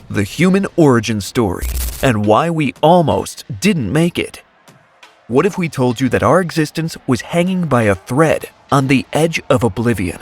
the human origin story, and why we almost didn't make it. What if we told you that our existence was hanging by a thread on the edge of oblivion?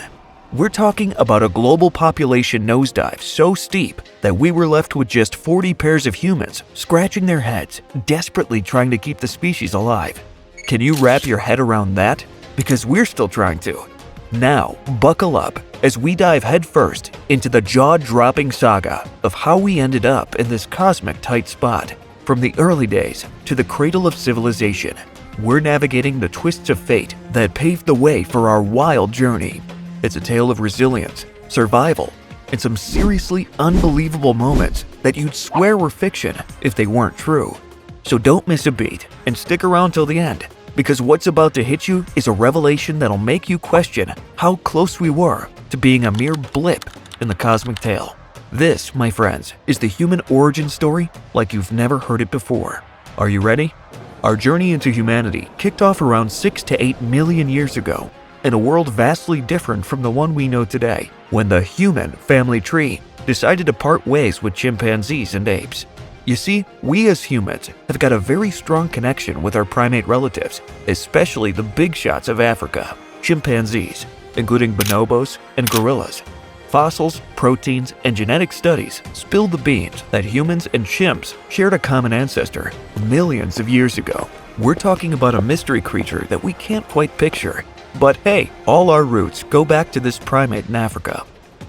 We're talking about a global population nosedive so steep that we were left with just 40 pairs of humans scratching their heads, desperately trying to keep the species alive. Can you wrap your head around that? Because we're still trying to. Now, buckle up as we dive headfirst into the jaw-dropping saga of how we ended up in this cosmic tight spot. From the early days to the cradle of civilization, we're navigating the twists of fate that paved the way for our wild journey. It's a tale of resilience, survival, and some seriously unbelievable moments that you'd swear were fiction if they weren't true. So don't miss a beat and stick around till the end, because what's about to hit you is a revelation that'll make you question how close we were to being a mere blip in the cosmic tale. This, my friends, is the human origin story like you've never heard it before. Are you ready? Our journey into humanity kicked off around 6 to 8 million years ago, in a world vastly different from the one we know today, when the human family tree decided to part ways with chimpanzees and apes. You see, we as humans have got a very strong connection with our primate relatives, especially the big shots of Africa, chimpanzees, including bonobos and gorillas. Fossils, proteins, and genetic studies spill the beans that humans and chimps shared a common ancestor millions of years ago. We're talking about a mystery creature that we can't quite picture. But hey, all our roots go back to this primate in Africa.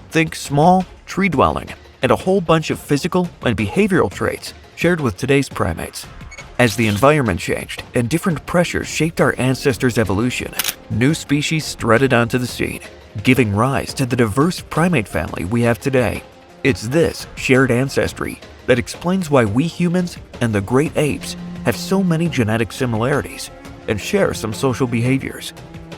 Think small, tree-dwelling, and a whole bunch of physical and behavioral traits shared with today's primates. As the environment changed and different pressures shaped our ancestors' evolution, new species strutted onto the scene, giving rise to the diverse primate family we have today. It's this shared ancestry that explains why we humans and the great apes have so many genetic similarities and share some social behaviors.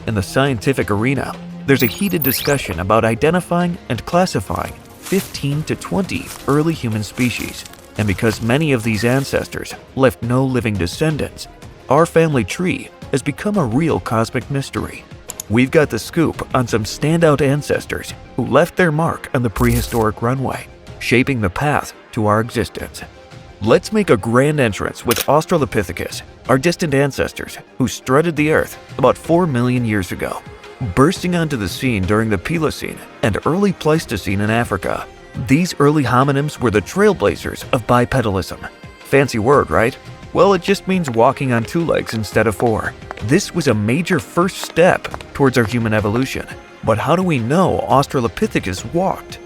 In the scientific arena, there's a heated discussion about identifying and classifying 15 to 20 early human species. And because many of these ancestors left no living descendants, our family tree has become a real cosmic mystery. We've got the scoop on some standout ancestors who left their mark on the prehistoric runway, shaping the path to our existence. Let's make a grand entrance with Australopithecus, our distant ancestors who strutted the earth about 4 million years ago. Bursting onto the scene during the Pliocene and early Pleistocene in Africa, these early hominins were the trailblazers of bipedalism. Fancy word, right? Well, it just means walking on 2 legs instead of 4. This was a major first step towards our human evolution. But how do we know Australopithecus walked?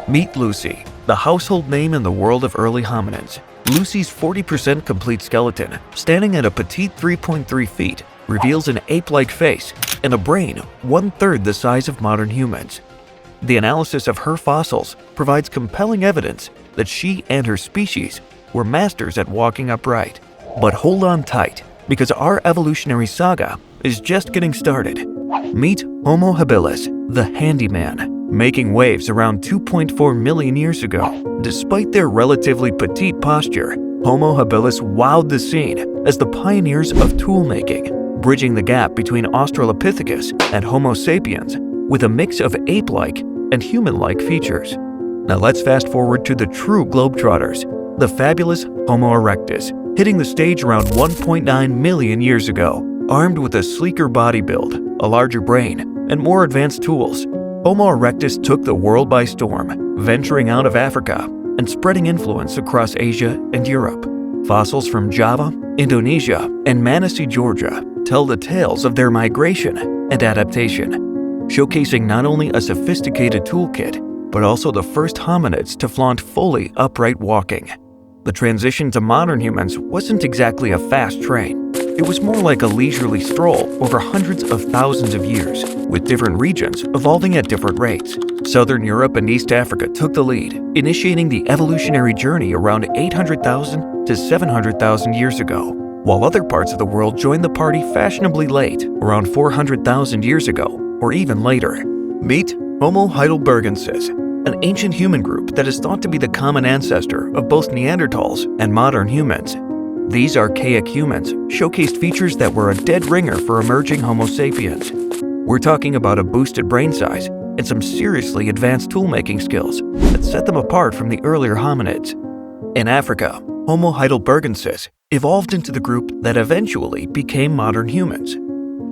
Meet Lucy, the household name in the world of early hominins. Lucy's 40% complete skeleton, standing at a petite 3.3 feet, reveals an ape-like face and a brain 1/3 the size of modern humans. The analysis of her fossils provides compelling evidence that she and her species were masters at walking upright. But hold on tight, because our evolutionary saga is just getting started. Meet Homo habilis, the handyman, making waves around 2.4 million years ago. Despite their relatively petite posture, Homo habilis wowed the scene as the pioneers of tool-making, bridging the gap between Australopithecus and Homo sapiens with a mix of ape-like and human-like features. Now let's fast forward to the true globetrotters, the fabulous Homo erectus, hitting the stage around 1.9 million years ago. Armed with a sleeker body build, a larger brain, and more advanced tools, Homo erectus took the world by storm, venturing out of Africa and spreading influence across Asia and Europe. Fossils from Java, Indonesia, and Manassi, Georgia tell the tales of their migration and adaptation, showcasing not only a sophisticated toolkit, but also the first hominids to flaunt fully upright walking. The transition to modern humans wasn't exactly a fast train. It was more like a leisurely stroll over hundreds of thousands of years, with different regions evolving at different rates. Southern Europe and East Africa took the lead, initiating the evolutionary journey around 800,000 to 700,000 years ago, while other parts of the world joined the party fashionably late, around 400,000 years ago, or even later. Meet Homo heidelbergensis, an ancient human group that is thought to be the common ancestor of both Neanderthals and modern humans. These archaic humans showcased features that were a dead ringer for emerging Homo sapiens. We're talking about a boosted brain size and some seriously advanced tool-making skills that set them apart from the earlier hominids. In Africa, Homo heidelbergensis evolved into the group that eventually became modern humans.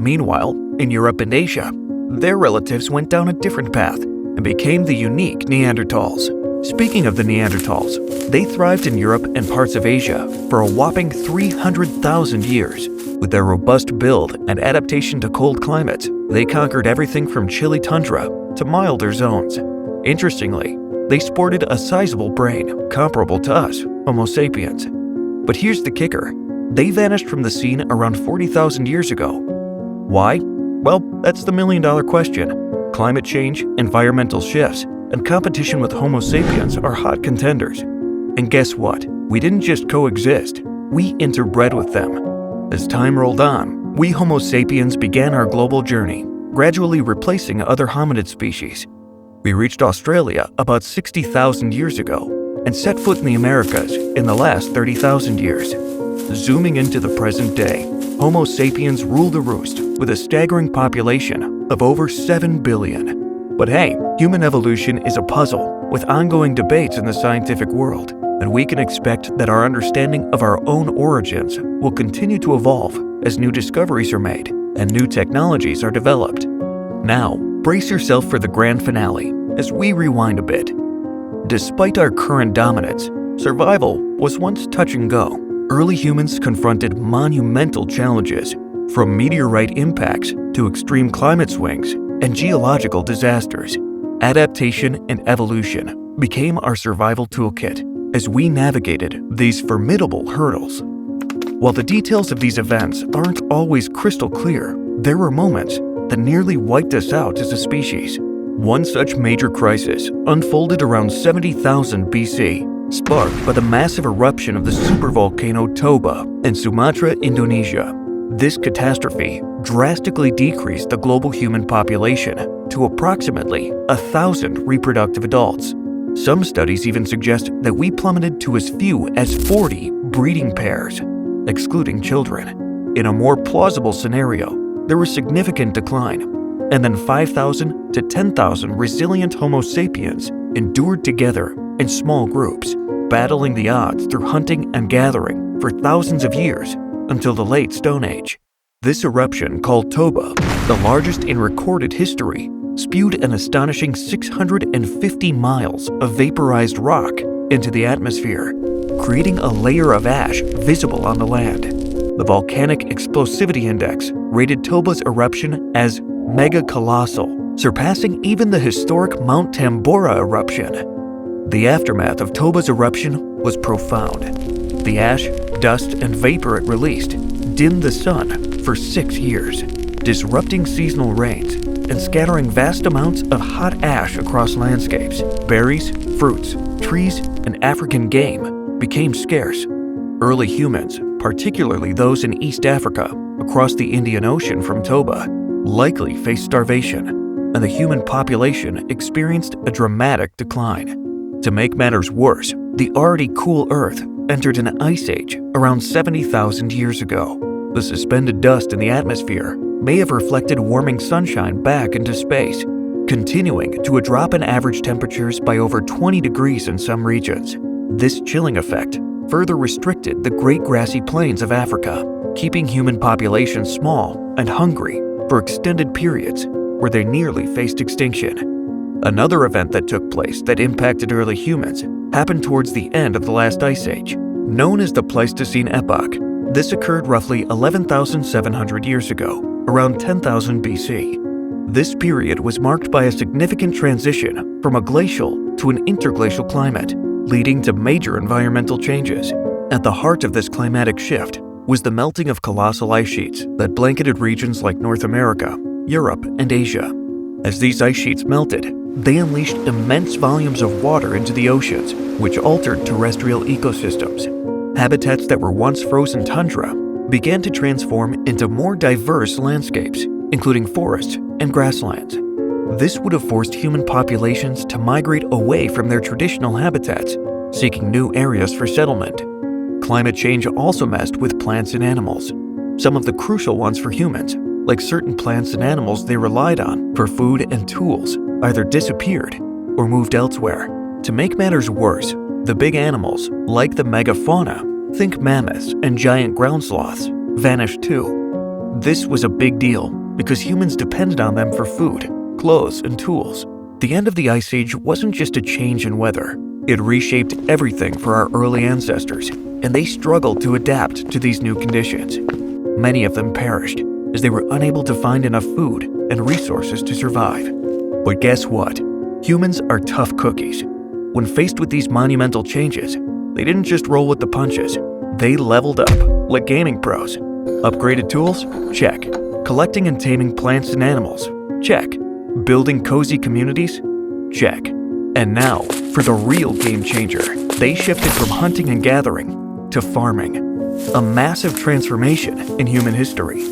Meanwhile, in Europe and Asia, their relatives went down a different path and became the unique Neanderthals. Speaking of the Neanderthals, they thrived in Europe and parts of Asia for a whopping 300,000 years. With their robust build and adaptation to cold climates, they conquered everything from chilly tundra to milder zones. Interestingly, they sported a sizable brain comparable to us, Homo sapiens. But here's the kicker. They vanished from the scene around 40,000 years ago. Why? Well, that's the million-dollar question. Climate change, environmental shifts, and competition with Homo sapiens are hot contenders. And guess what? We didn't just coexist, we interbred with them. As time rolled on, we Homo sapiens began our global journey, gradually replacing other hominid species. We reached Australia about 60,000 years ago and set foot in the Americas in the last 30,000 years. Zooming into the present day, Homo sapiens rule the roost with a staggering population of over 7 billion. But hey, human evolution is a puzzle with ongoing debates in the scientific world, and we can expect that our understanding of our own origins will continue to evolve as new discoveries are made and new technologies are developed. Now, brace yourself for the grand finale as we rewind a bit. Despite our current dominance, survival was once touch and go. Early humans confronted monumental challenges, from meteorite impacts to extreme climate swings and geological disasters. Adaptation and evolution became our survival toolkit as we navigated these formidable hurdles. While the details of these events aren't always crystal clear, there were moments that nearly wiped us out as a species. One such major crisis unfolded around 70,000 BC, sparked by the massive eruption of the supervolcano Toba in Sumatra, Indonesia. This catastrophe drastically decreased the global human population to approximately 1,000 reproductive adults. Some studies even suggest that we plummeted to as few as 40 breeding pairs, excluding children. In a more plausible scenario, there was significant decline, and then 5,000 to 10,000 resilient Homo sapiens endured together in small groups, battling the odds through hunting and gathering for thousands of years until the late Stone Age. This eruption, called Toba, the largest in recorded history, spewed an astonishing 650 miles of vaporized rock into the atmosphere, creating a layer of ash visible on the land. The Volcanic Explosivity Index rated Toba's eruption as mega-colossal, surpassing even the historic Mount Tambora eruption. The aftermath of Toba's eruption was profound. The ash, dust, and vapor it released dimmed the sun for 6 years, disrupting seasonal rains and scattering vast amounts of hot ash across landscapes. Berries, fruits, trees, and African game became scarce. Early humans, particularly those in East Africa across the Indian Ocean from Toba, likely faced starvation, and the human population experienced a dramatic decline. To make matters worse, the already cool Earth entered an ice age around 70,000 years ago. The suspended dust in the atmosphere may have reflected warming sunshine back into space, continuing to drop in average temperatures by over 20 degrees in some regions. This chilling effect further restricted the great grassy plains of Africa, keeping human populations small and hungry for extended periods where they nearly faced extinction. Another event that took place that impacted early humans happened towards the end of the last ice age, known as the Pleistocene epoch. This occurred roughly 11,700 years ago, around 10,000 BC. This period was marked by a significant transition from a glacial to an interglacial climate, leading to major environmental changes. At the heart of this climatic shift was the melting of colossal ice sheets that blanketed regions like North America, Europe, and Asia. As these ice sheets melted, they unleashed immense volumes of water into the oceans, which altered terrestrial ecosystems. Habitats that were once frozen tundra began to transform into more diverse landscapes, including forests and grasslands. This would have forced human populations to migrate away from their traditional habitats, seeking new areas for settlement. Climate change also messed with plants and animals. Some of the crucial ones for humans, like certain plants and animals they relied on for food and tools, either disappeared or moved elsewhere. To make matters worse, The big animals, like the megafauna, think mammoths and giant ground sloths, vanished too. This was a big deal because humans depended on them for food, clothes, and tools. The end of the Ice Age wasn't just a change in weather. It reshaped everything for our early ancestors, and they struggled to adapt to these new conditions. Many of them perished as they were unable to find enough food and resources to survive. But guess what? Humans are tough cookies. When faced with these monumental changes, they didn't just roll with the punches. They leveled up like gaming pros. Upgraded tools? Check. Collecting and taming plants and animals? Check. Building cozy communities? Check. And now, for the real game changer, they shifted from hunting and gathering to farming. A massive transformation in human history.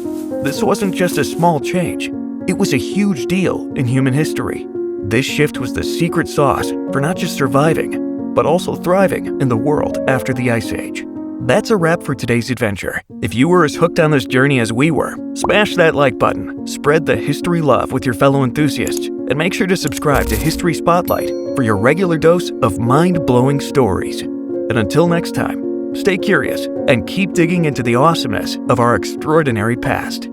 This wasn't just a small change. It was a huge deal in human history. This shift was the secret sauce for not just surviving, but also thriving in the world after the Ice Age. That's a wrap for today's adventure. If you were as hooked on this journey as we were, smash that like button, spread the history love with your fellow enthusiasts, and make sure to subscribe to History Spotlight for your regular dose of mind-blowing stories. And until next time, stay curious and keep digging into the awesomeness of our extraordinary past.